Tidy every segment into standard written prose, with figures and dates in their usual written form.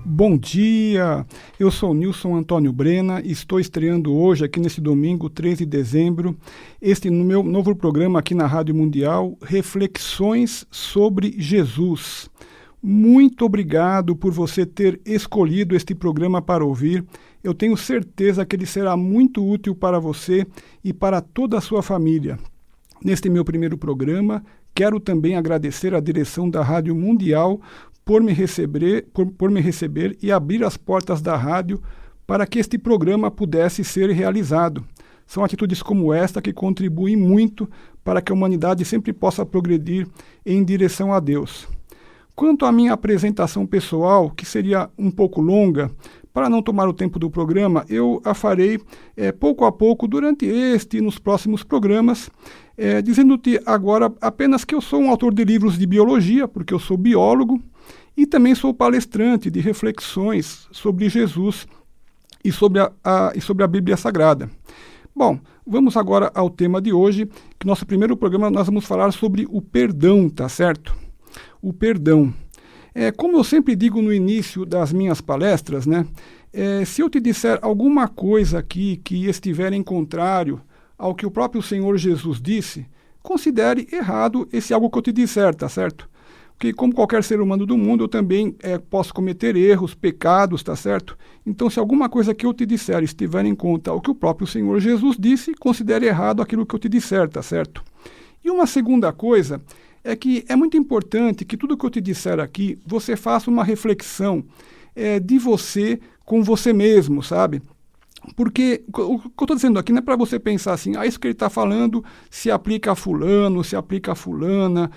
Bom dia, eu sou Nilson Antônio Brena e estou estreando hoje, aqui nesse domingo, 3 de dezembro, no meu novo programa aqui na Rádio Mundial, Reflexões sobre Jesus. Muito obrigado por você ter escolhido este programa para ouvir. Eu tenho certeza que ele será muito útil para você e para toda a sua família. Neste meu primeiro programa, quero também agradecer à direção da Rádio Mundial por me receber e abrir as portas da rádio para que este programa pudesse ser realizado. São atitudes como esta que contribuem muito para que a humanidade sempre possa progredir em direção a Deus. Quanto à minha apresentação pessoal, que seria um pouco longa, para não tomar o tempo do programa, eu a farei pouco a pouco durante este e nos próximos programas, dizendo-te agora apenas que eu sou um autor de livros de biologia, porque eu sou biólogo, e também sou palestrante de reflexões sobre Jesus e sobre a Bíblia Sagrada. Bom, vamos agora ao tema de hoje, que nosso primeiro programa nós vamos falar sobre o perdão, tá certo? O perdão. Como eu sempre digo no início das minhas palestras, né? Se eu te disser alguma coisa aqui que estiver em contrário ao que o próprio Senhor Jesus disse, considere errado esse algo que eu te disser, tá certo? Porque como qualquer ser humano do mundo, eu também posso cometer erros, pecados, tá certo? Então, se alguma coisa que eu te disser estiver em conta o que o próprio Senhor Jesus disse, considere errado aquilo que eu te disser, tá certo? E uma segunda coisa é que é muito importante que tudo que eu te disser aqui, você faça uma reflexão de você com você mesmo, sabe? Porque o que eu estou dizendo aqui não é para você pensar assim, isso que ele está falando se aplica a fulano, se aplica a fulana.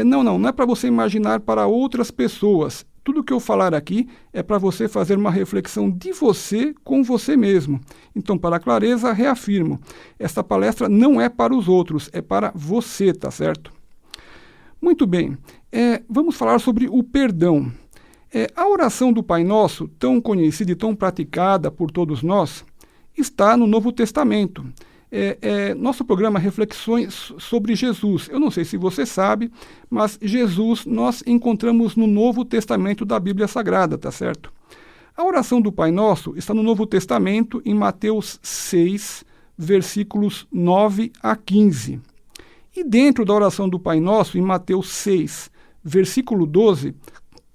Não é para você imaginar para outras pessoas. Tudo que eu falar aqui é para você fazer uma reflexão de você com você mesmo. Então, para a clareza, reafirmo, esta palestra não é para os outros, é para você, tá certo? Muito bem, vamos falar sobre o perdão. A oração do Pai Nosso, tão conhecida e tão praticada por todos nós, está no Novo Testamento. Nosso programa Reflexões sobre Jesus. Eu não sei se você sabe, mas Jesus nós encontramos no Novo Testamento da Bíblia Sagrada, tá certo? A oração do Pai Nosso está no Novo Testamento, em Mateus 6, versículos 9 a 15. E dentro da oração do Pai Nosso, em Mateus 6, versículo 12,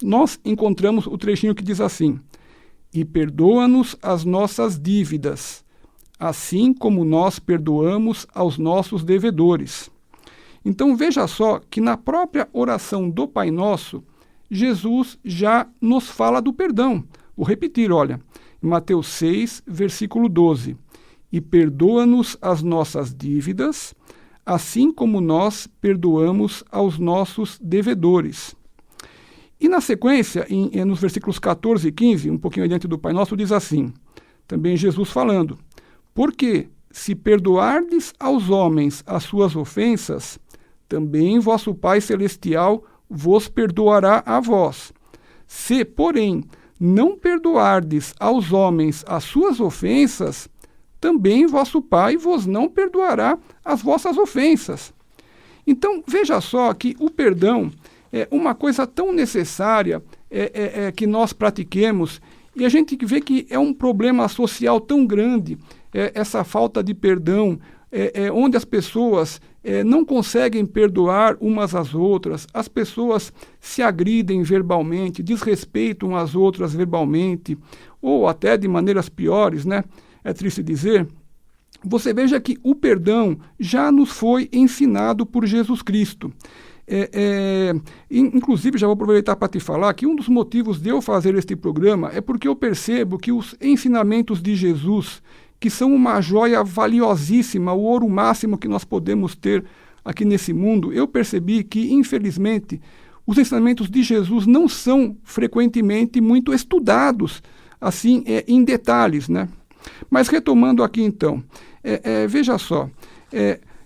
nós encontramos o trechinho que diz assim: e perdoa-nos as nossas dívidas, assim como nós perdoamos aos nossos devedores. Então veja só que na própria oração do Pai Nosso, Jesus já nos fala do perdão. Vou repetir, olha, em Mateus 6, versículo 12: e perdoa-nos as nossas dívidas, assim como nós perdoamos aos nossos devedores. E na sequência, nos versículos 14 e 15, um pouquinho adiante do Pai Nosso, diz assim, também Jesus falando: porque se perdoardes aos homens as suas ofensas, também vosso Pai Celestial vos perdoará a vós. Se, porém, não perdoardes aos homens as suas ofensas, também vosso Pai vos não perdoará as vossas ofensas. Então, veja só que o perdão é uma coisa tão necessária que nós pratiquemos, e a gente vê que é um problema social tão grande, essa falta de perdão, onde as pessoas não conseguem perdoar umas às outras, as pessoas se agridem verbalmente, desrespeitam as outras verbalmente, ou até de maneiras piores, né? É triste dizer. Você veja que o perdão já nos foi ensinado por Jesus Cristo. Inclusive, já vou aproveitar para te falar que um dos motivos de eu fazer este programa é porque eu percebo que os ensinamentos de Jesus, que são uma joia valiosíssima, o ouro máximo que nós podemos ter aqui nesse mundo, eu percebi que, infelizmente, os ensinamentos de Jesus não são frequentemente muito estudados, assim, em detalhes, né? Mas retomando aqui então, veja só,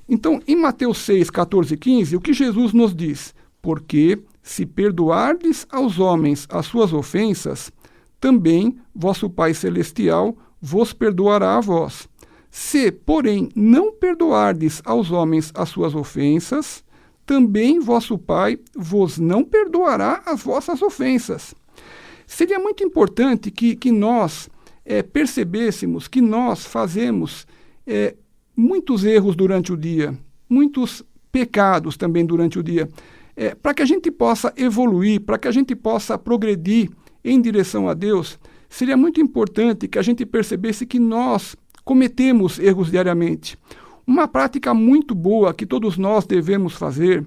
então em Mateus 6, 14 e 15, o que Jesus nos diz? Porque se perdoardes aos homens as suas ofensas, também vosso Pai Celestial vos perdoará a vós. Se, porém, não perdoardes aos homens as suas ofensas, também vosso Pai vos não perdoará as vossas ofensas. Seria muito importante que nós percebêssemos que nós fazemos muitos erros durante o dia, muitos pecados também durante o dia, para que a gente possa evoluir, para que a gente possa progredir em direção a Deus. Seria muito importante que a gente percebesse que nós cometemos erros diariamente. Uma prática muito boa que todos nós devemos fazer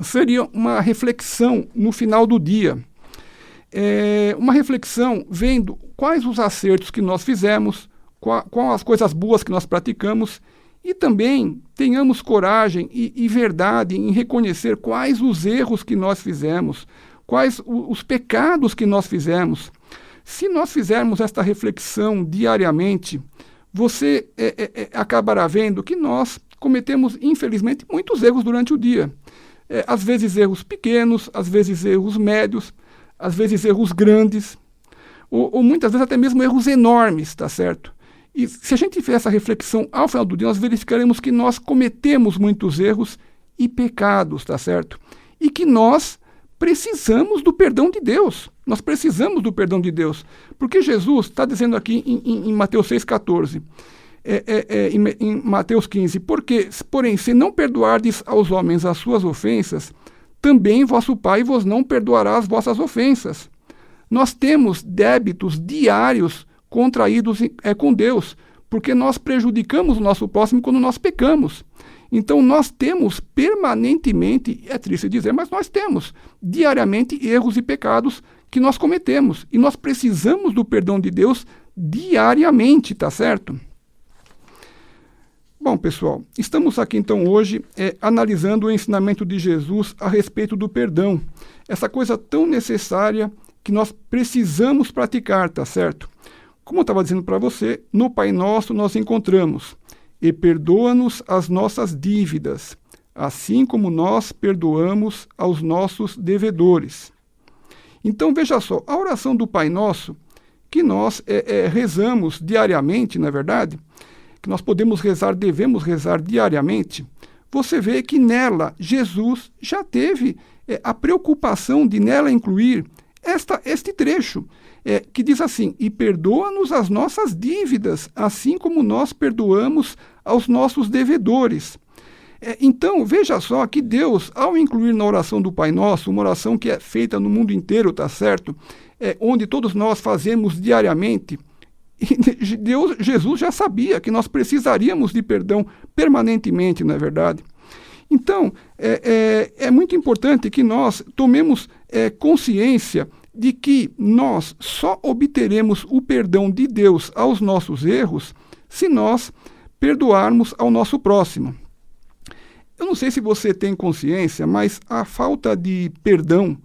seria uma reflexão no final do dia. Uma reflexão vendo quais os acertos que nós fizemos, quais as coisas boas que nós praticamos, e também tenhamos coragem e verdade em reconhecer quais os erros que nós fizemos, quais os pecados que nós fizemos. Se nós fizermos esta reflexão diariamente, você acabará vendo que nós cometemos, infelizmente, muitos erros durante o dia. Às vezes erros pequenos, às vezes erros médios, às vezes erros grandes, ou muitas vezes até mesmo erros enormes, tá certo? E se a gente fizer essa reflexão ao final do dia, nós verificaremos que nós cometemos muitos erros e pecados, tá certo? E que nós precisamos do perdão de Deus. Nós precisamos do perdão de Deus. Porque Jesus está dizendo aqui em Mateus 6,14, em Mateus 15, porém, se não perdoardes aos homens as suas ofensas, também vosso Pai vos não perdoará as vossas ofensas. Nós temos débitos diários contraídos com Deus, porque nós prejudicamos o nosso próximo quando nós pecamos. Então nós temos permanentemente, é triste dizer, mas nós temos diariamente erros e pecados que nós cometemos, e nós precisamos do perdão de Deus diariamente, tá certo? Bom, pessoal, estamos aqui então hoje analisando o ensinamento de Jesus a respeito do perdão, essa coisa tão necessária que nós precisamos praticar, tá certo? Como eu estava dizendo para você, no Pai Nosso nós encontramos: e perdoa-nos as nossas dívidas, assim como nós perdoamos aos nossos devedores. Então veja só, a oração do Pai Nosso, que nós rezamos diariamente, na verdade, que nós podemos rezar, devemos rezar diariamente, você vê que nela Jesus já teve a preocupação de nela incluir este trecho, que diz assim: e perdoa-nos as nossas dívidas, assim como nós perdoamos aos nossos devedores. Então, veja só que Deus, ao incluir na oração do Pai Nosso, uma oração que é feita no mundo inteiro, tá certo? Onde todos nós fazemos diariamente, Jesus já sabia que nós precisaríamos de perdão permanentemente, não é verdade? Então, é muito importante que nós tomemos consciência de que nós só obteremos o perdão de Deus aos nossos erros se nós perdoarmos ao nosso próximo. Eu não sei se você tem consciência, mas a falta de perdão,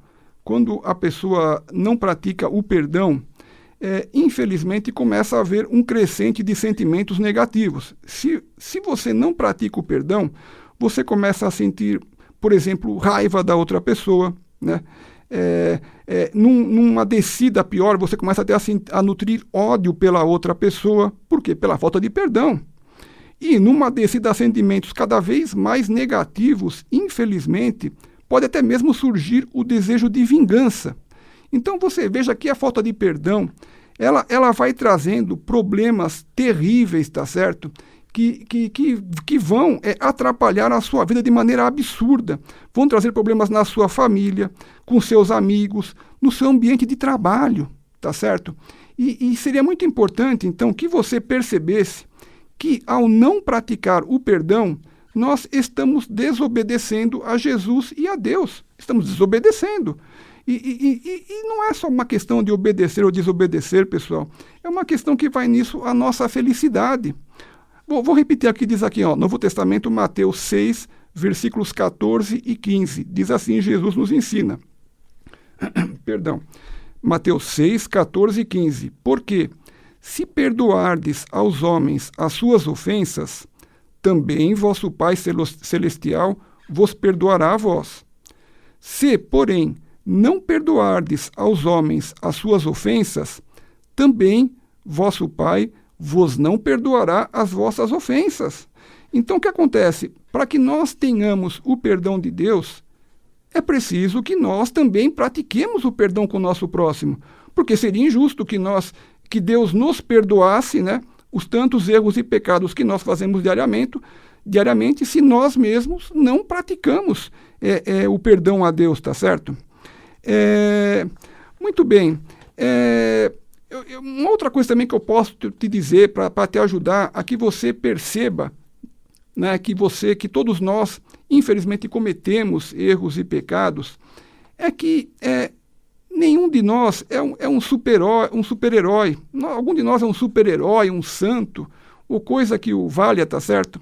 quando a pessoa não pratica o perdão, infelizmente começa a haver um crescente de sentimentos negativos. Se você não pratica o perdão, você começa a sentir, por exemplo, raiva da outra pessoa, né? Numa descida pior, você começa até a nutrir ódio pela outra pessoa. Por quê? Pela falta de perdão. E numa descida a sentimentos cada vez mais negativos, infelizmente, pode até mesmo surgir o desejo de vingança. Então você veja que a falta de perdão, ela vai trazendo problemas terríveis, tá certo? Que vão atrapalhar a sua vida de maneira absurda. Vão trazer problemas na sua família, com seus amigos, no seu ambiente de trabalho, tá certo? E seria muito importante, então, que você percebesse que, ao não praticar o perdão, nós estamos desobedecendo a Jesus e a Deus. Estamos desobedecendo. E não é só uma questão de obedecer ou desobedecer, pessoal. É uma questão que vai nisso a nossa felicidade. Vou repetir aqui, diz aqui, Novo Testamento, Mateus 6, versículos 14 e 15. Diz assim, Jesus nos ensina. Perdão. Mateus 6, 14 e 15. Porque, se perdoardes aos homens as suas ofensas, também vosso Pai Celestial vos perdoará a vós. Se, porém, não perdoardes aos homens as suas ofensas, também vosso Pai vos não perdoará as vossas ofensas. Então, o que acontece? Para que nós tenhamos o perdão de Deus, é preciso que nós também pratiquemos o perdão com o nosso próximo, porque seria injusto que Deus nos perdoasse, né, os tantos erros e pecados que nós fazemos diariamente, se nós mesmos não praticamos o perdão a Deus, tá certo? Muito bem. Uma outra coisa também que eu posso te dizer para te ajudar a que você perceba, né, que todos nós, infelizmente, cometemos erros e pecados, é que nenhum de nós é um super-herói. Algum de nós é um super-herói, um santo, ou coisa que o valha, tá certo?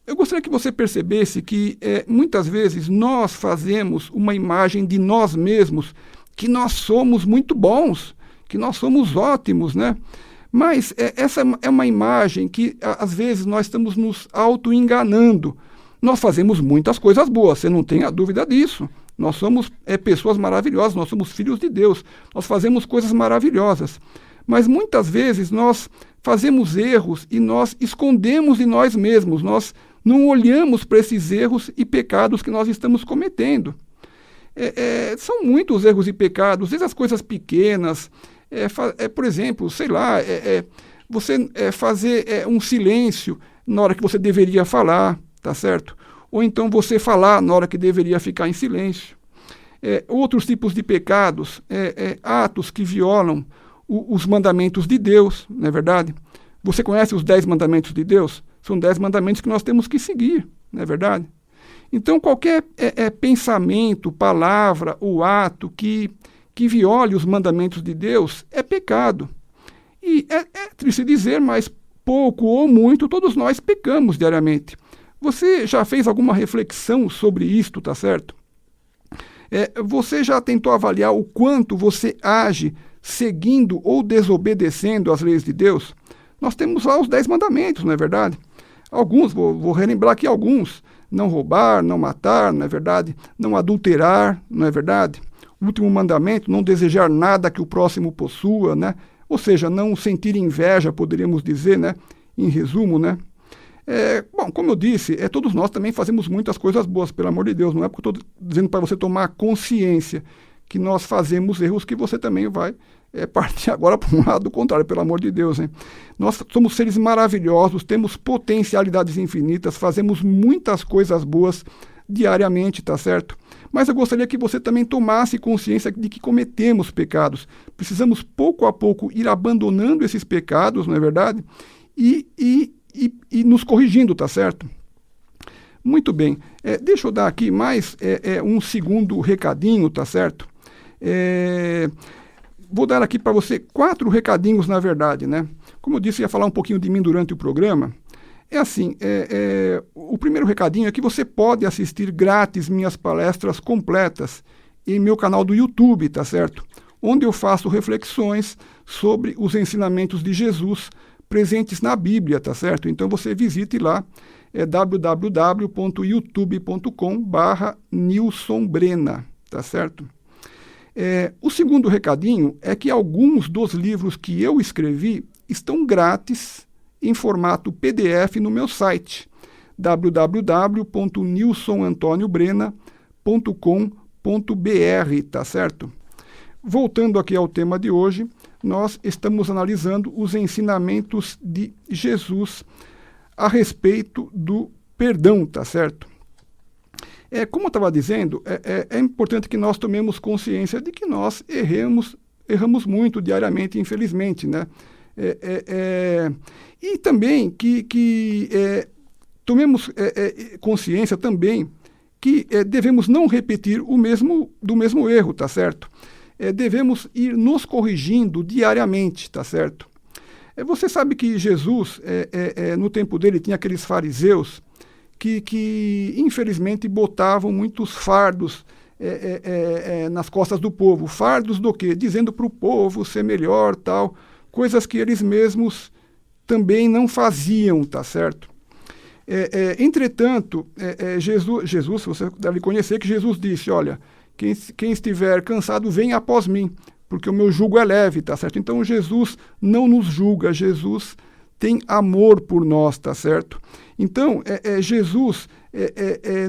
Eu gostaria que você percebesse que muitas vezes nós fazemos uma imagem de nós mesmos, que nós somos muito bons, que nós somos ótimos, né? Mas essa é uma imagem que, às vezes, nós estamos nos auto-enganando. Nós fazemos muitas coisas boas, você não tem a dúvida disso. Nós somos pessoas maravilhosas, nós somos filhos de Deus, nós fazemos coisas maravilhosas. Mas muitas vezes nós fazemos erros e nós escondemos de nós mesmos, nós não olhamos para esses erros e pecados que nós estamos cometendo. São muitos erros e pecados, às vezes as coisas pequenas, por exemplo, sei lá, você fazer um silêncio na hora que você deveria falar, tá certo? Ou então você falar na hora que deveria ficar em silêncio. Outros tipos de pecados, atos que violam os mandamentos de Deus, não é verdade? Você conhece os 10 mandamentos de Deus? São 10 mandamentos que nós temos que seguir, não é verdade? Então, qualquer pensamento, palavra ou ato que viole os mandamentos de Deus é pecado. E é triste dizer, mas pouco ou muito, todos nós pecamos diariamente. Você já fez alguma reflexão sobre isto, tá certo? Você já tentou avaliar o quanto você age seguindo ou desobedecendo às leis de Deus? Nós temos lá os 10 mandamentos, não é verdade? Alguns, vou relembrar aqui alguns. Não roubar, não matar, não é verdade? Não adulterar, não é verdade? O último mandamento, não desejar nada que o próximo possua, né? Ou seja, não sentir inveja, poderíamos dizer, né? Em resumo, né? Bom, como eu disse, todos nós também fazemos muitas coisas boas, pelo amor de Deus. Não é porque eu estou dizendo para você tomar consciência que nós fazemos erros que você também vai partir agora para um lado contrário, pelo amor de Deus, hein? Nós somos seres maravilhosos, temos potencialidades infinitas, fazemos muitas coisas boas diariamente, tá certo? Mas eu gostaria que você também tomasse consciência de que cometemos pecados. Precisamos, pouco a pouco, ir abandonando esses pecados, não é verdade? E nos corrigindo, tá certo? Muito bem. Deixa eu dar aqui mais um segundo recadinho, tá certo? Vou dar aqui para você 4 recadinhos, na verdade, né? Como eu disse, ia falar um pouquinho de mim durante o programa. O primeiro recadinho é que você pode assistir grátis minhas palestras completas em meu canal do YouTube, tá certo? Onde eu faço reflexões sobre os ensinamentos de Jesus presentes na Bíblia, tá certo? Então você visite lá, www.youtube.com/Nilson Brena, tá certo? O segundo recadinho é que alguns dos livros que eu escrevi estão grátis em formato PDF no meu site, www.nilsonantoniobrena.com.br, tá certo? Voltando aqui ao tema de hoje, nós estamos analisando os ensinamentos de Jesus a respeito do perdão, tá certo? Como eu estava dizendo, é importante que nós tomemos consciência de que nós erramos muito diariamente, infelizmente, né? E também que tomemos consciência também que devemos não repetir do mesmo erro, tá certo? Devemos ir nos corrigindo diariamente, tá certo? Você sabe que Jesus, no tempo dele, tinha aqueles fariseus que infelizmente botavam muitos fardos nas costas do povo. Fardos do quê? Dizendo para o povo ser melhor, tal, coisas que eles mesmos também não faziam, tá certo? Entretanto, Jesus, você deve conhecer que Jesus disse, olha, quem estiver cansado, venha após mim, porque o meu jugo é leve, tá certo? Então Jesus não nos julga, Jesus tem amor por nós, tá certo? Então, Jesus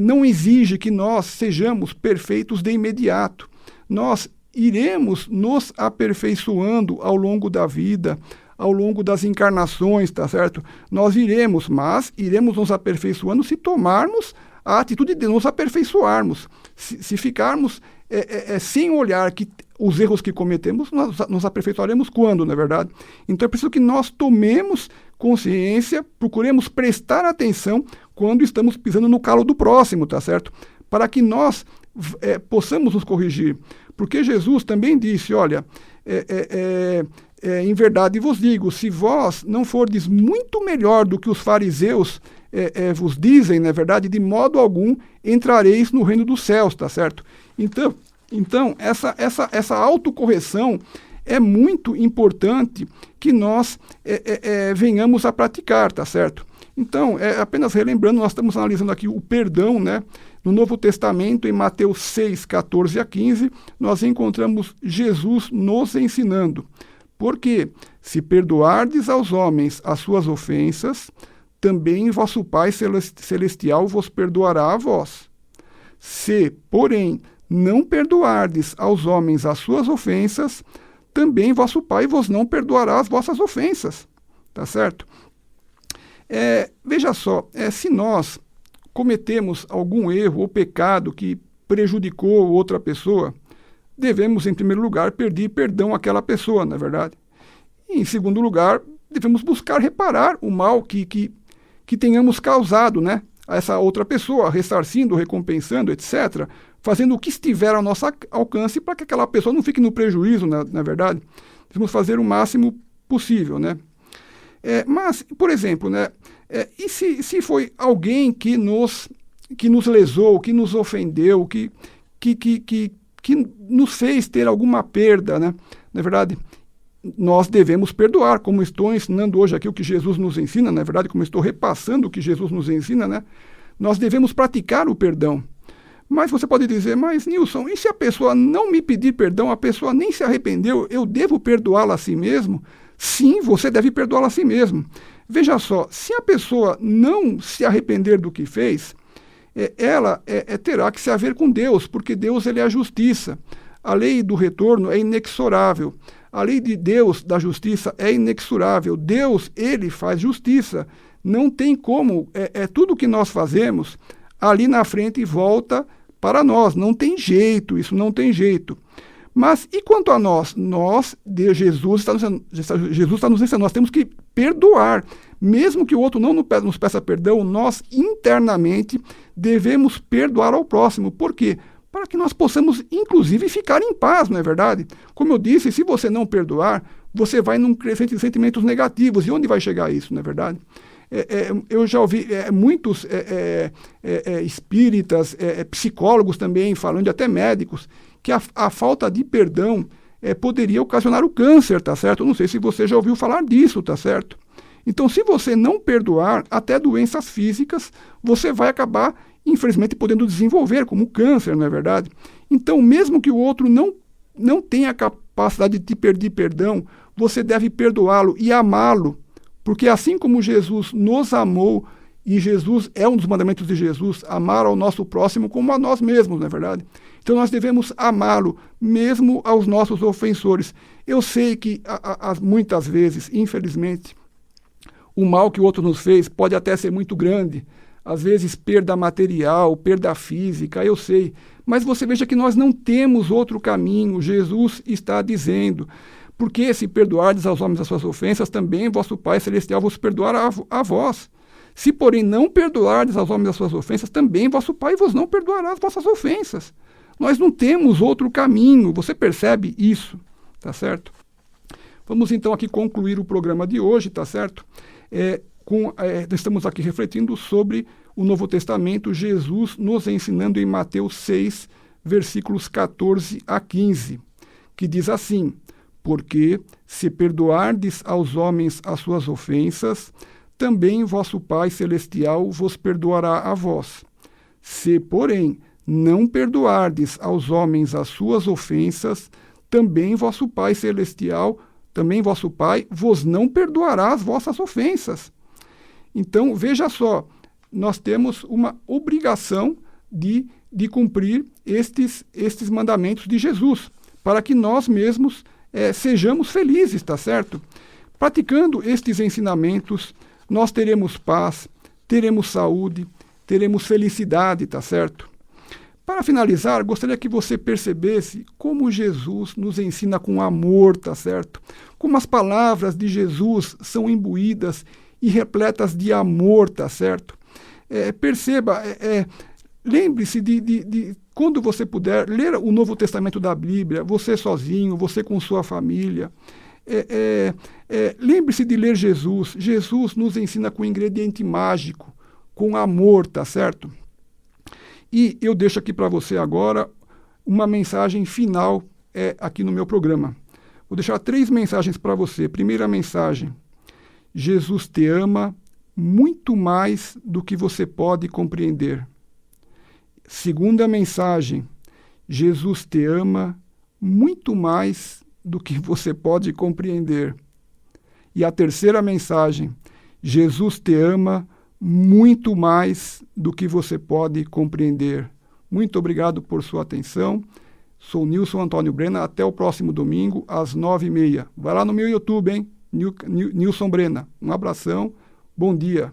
não exige que nós sejamos perfeitos de imediato. Nós iremos nos aperfeiçoando ao longo da vida, ao longo das encarnações, tá certo? Nós iremos nos aperfeiçoando se tomarmos a atitude de nos aperfeiçoarmos. Se ficarmos sem olhar que os erros que cometemos, nós nos aperfeiçoaremos quando, não é verdade? Então é preciso que nós tomemos consciência, procuremos prestar atenção quando estamos pisando no calo do próximo, tá certo? Para que nós possamos nos corrigir. Porque Jesus também disse, olha, em verdade vos digo, se vós não fordes muito melhor do que os fariseus vos dizem, na verdade, de modo algum entrareis no reino dos céus, tá certo? Então essa autocorreção é muito importante que nós venhamos a praticar, tá certo? Então, apenas relembrando, nós estamos analisando aqui o perdão, né? No Novo Testamento, em Mateus 6, 14 a 15, nós encontramos Jesus nos ensinando. Porque se perdoardes aos homens as suas ofensas, também vosso Pai Celestial vos perdoará a vós. Se, porém, não perdoardes aos homens as suas ofensas, também vosso Pai vos não perdoará as vossas ofensas. Tá certo? Veja só, se nós cometemos algum erro ou pecado que prejudicou outra pessoa, devemos, em primeiro lugar, pedir perdão àquela pessoa, não é verdade? E, em segundo lugar, devemos buscar reparar o mal que tenhamos causado, né, a essa outra pessoa, ressarcindo, recompensando, etc., fazendo o que estiver ao nosso alcance para que aquela pessoa não fique no prejuízo, na verdade. Devemos fazer o máximo possível, né? Mas, por exemplo, né, e se foi alguém que nos lesou, que nos ofendeu, que nos fez ter alguma perda, né? Na verdade, nós devemos perdoar, como estou ensinando hoje aqui o que Jesus nos ensina, na verdade, como estou repassando o que Jesus nos ensina, né? Nós devemos praticar o perdão. Mas você pode dizer, mas Nilson, e se a pessoa não me pedir perdão, a pessoa nem se arrependeu, eu devo perdoá-la a si mesmo? Sim, você deve perdoá-la a si mesmo. Veja só, se a pessoa não se arrepender do que fez, ela terá que se haver com Deus, porque Deus ele é a justiça. A lei do retorno é inexorável. A lei de Deus, da justiça, é inexorável. Deus, ele faz justiça. Não tem como, tudo que nós fazemos, ali na frente volta para nós. Não tem jeito, isso não tem jeito. Mas e quanto a nós? Jesus está nos ensinando, nós temos que perdoar. Mesmo que o outro não nos peça perdão, nós internamente devemos perdoar ao próximo. Por quê? Para que nós possamos, inclusive, ficar em paz, não é verdade? Como eu disse, se você não perdoar, você vai num crescente de sentimentos negativos. E onde vai chegar isso, não é verdade? Eu já ouvi muitos espíritas, psicólogos também, falando, até médicos, que a falta de perdão poderia ocasionar o câncer, tá certo? Eu não sei se você já ouviu falar disso, tá certo? Então, se você não perdoar, até doenças físicas, você vai acabar, infelizmente, podendo desenvolver, como o câncer, não é verdade? Então, mesmo que o outro não tenha a capacidade de te pedir perdão, você deve perdoá-lo e amá-lo, porque assim como Jesus nos amou, e Jesus é um dos mandamentos de Jesus, amar ao nosso próximo como a nós mesmos, não é verdade? Então nós devemos amá-lo, mesmo aos nossos ofensores. Eu sei que muitas vezes, infelizmente, o mal que o outro nos fez pode até ser muito grande, às vezes perda material, perda física, eu sei. Mas você veja que nós não temos outro caminho, Jesus está dizendo. Porque se perdoardes aos homens as suas ofensas, também vosso Pai Celestial vos perdoará a vós. Se, porém, não perdoardes aos homens as suas ofensas, também vosso Pai vos não perdoará as vossas ofensas. Nós não temos outro caminho, você percebe isso, tá certo? Vamos então aqui concluir o programa de hoje, tá certo? Estamos aqui refletindo sobre o Novo Testamento, Jesus nos ensinando em Mateus 6, versículos 14 a 15, que diz assim: porque se perdoardes aos homens as suas ofensas, também vosso Pai Celestial vos perdoará a vós. Se, porém, não perdoardes aos homens as suas ofensas, também vosso Pai Celestial também vosso Pai vos não perdoará as vossas ofensas. Então, veja só, nós temos uma obrigação de cumprir estes mandamentos de Jesus, para que nós mesmos sejamos felizes, tá certo? Praticando estes ensinamentos, nós teremos paz, teremos saúde, teremos felicidade, tá certo? Para finalizar, gostaria que você percebesse como Jesus nos ensina com amor, tá certo? Como as palavras de Jesus são imbuídas e repletas de amor, tá certo? Perceba, lembre-se de, quando você puder, ler o Novo Testamento da Bíblia, você sozinho, você com sua família. Lembre-se de ler Jesus. Jesus nos ensina com ingrediente mágico, com amor, tá certo? E eu deixo aqui para você agora uma mensagem final aqui no meu programa. Vou deixar 3 mensagens para você. Primeira mensagem: Jesus te ama muito mais do que você pode compreender. Segunda mensagem: Jesus te ama muito mais do que você pode compreender. E a terceira mensagem: Jesus te ama muito mais do que você pode compreender. Muito obrigado por sua atenção. Sou Nilson Antônio Brena. Até o próximo domingo, às 9h30. Vai lá no meu YouTube, hein? Nilson Brena. Um abração. Bom dia.